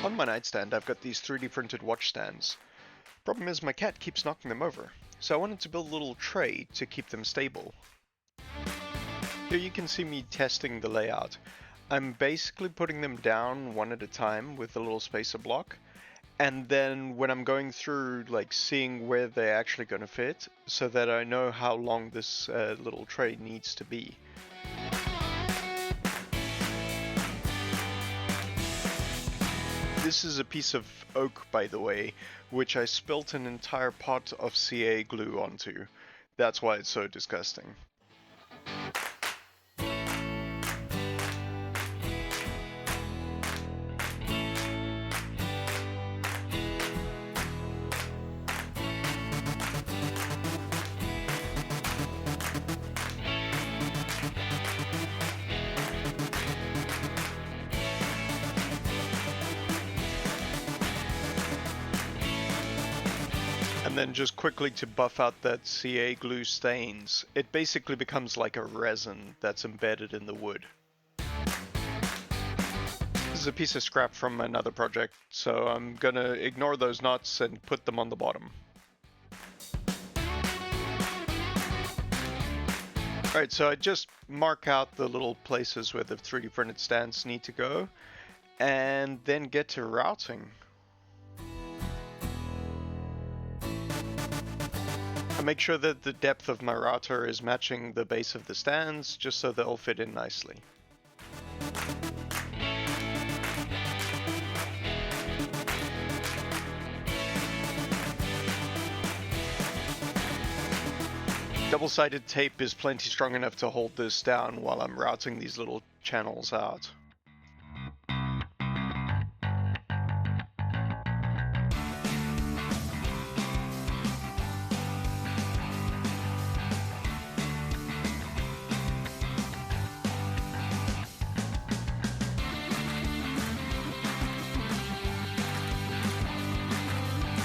On my nightstand, I've got these 3D printed watch stands. Problem is, my cat keeps knocking them over, so I wanted to build a little tray to keep them stable. Here you can see me testing the layout. I'm basically putting them down one at a time with a little spacer block, and then when I'm going through, like, seeing where they're actually going to fit, so that I know how long this little tray needs to be. This is a piece of oak, by the way, which I spilt an entire pot of CA glue onto. That's why it's so disgusting. And then just quickly to buff out that CA glue stains, it basically becomes like a resin that's embedded in the wood. This is a piece of scrap from another project, so I'm gonna ignore those knots and put them on the bottom. Alright, so I just mark out the little places where the 3D printed stands need to go, and then get to routing. I make sure that the depth of my router is matching the base of the stands, just so they'll fit in nicely. Double-sided tape is plenty strong enough to hold this down while I'm routing these little channels out.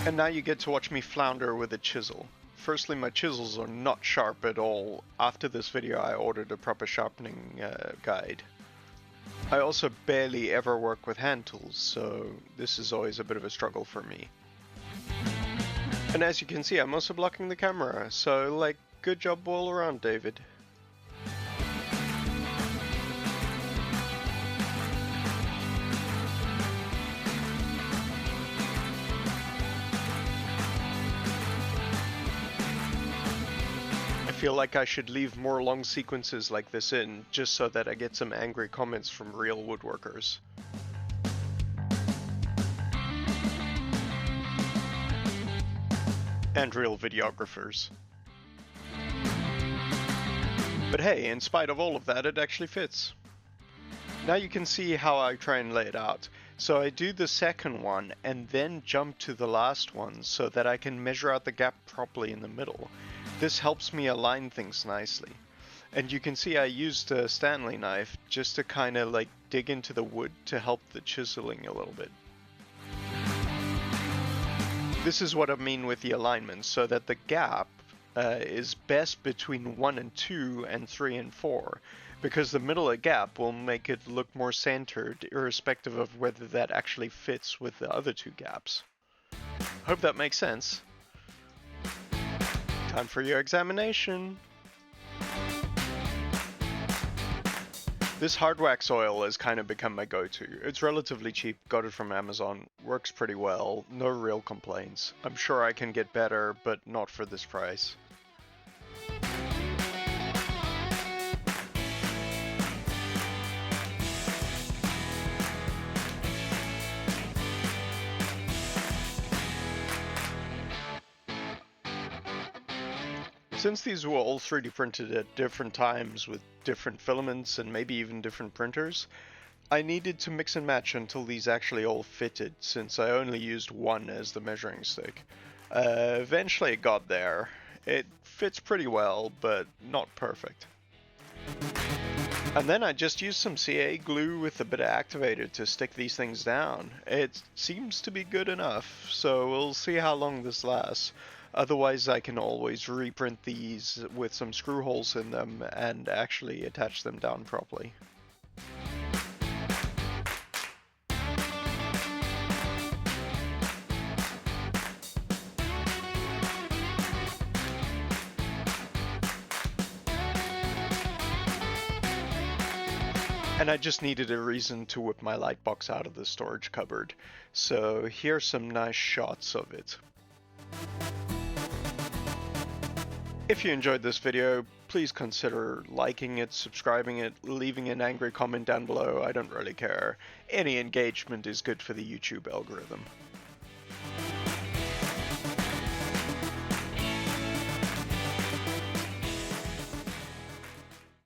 And now you get to watch me flounder with a chisel. Firstly, my chisels are not sharp at all. After this video I ordered a proper sharpening guide. I also barely ever work with hand tools, so this is always a bit of a struggle for me. And as you can see, I'm also blocking the camera, so like, good job all around, David. I feel like I should leave more long sequences like this in, just so that I get some angry comments from real woodworkers. And real videographers. But hey, in spite of all of that, it actually fits. Now you can see how I try and lay it out. So I do the second one and then jump to the last one so that I can measure out the gap properly in the middle. This helps me align things nicely. And you can see I used a Stanley knife just to kind of like dig into the wood to help the chiseling a little bit. This is what I mean with the alignment, so that the gap is best between 1 and 2 and 3 and 4, because the middle of the gap will make it look more centered, irrespective of whether that actually fits with the other two gaps. Hope that makes sense. Time for your examination. This hard wax oil has kind of become my go-to. It's relatively cheap, got it from Amazon, works pretty well, no real complaints. I'm sure I can get better, but not for this price. Since these were all 3D printed at different times with different filaments and maybe even different printers, I needed to mix and match until these actually all fitted, since I only used one as the measuring stick. Eventually it got there. It fits pretty well, but not perfect. And then I just used some CA glue with a bit of activator to stick these things down. It seems to be good enough, so we'll see how long this lasts. Otherwise I can always reprint these with some screw holes in them and actually attach them down properly. and I just needed a reason to whip my light box out of the storage cupboard. So here's some nice shots of it. If you enjoyed this video, please consider liking it, subscribing it, leaving an angry comment down below. I don't really care. Any engagement is good for the YouTube algorithm.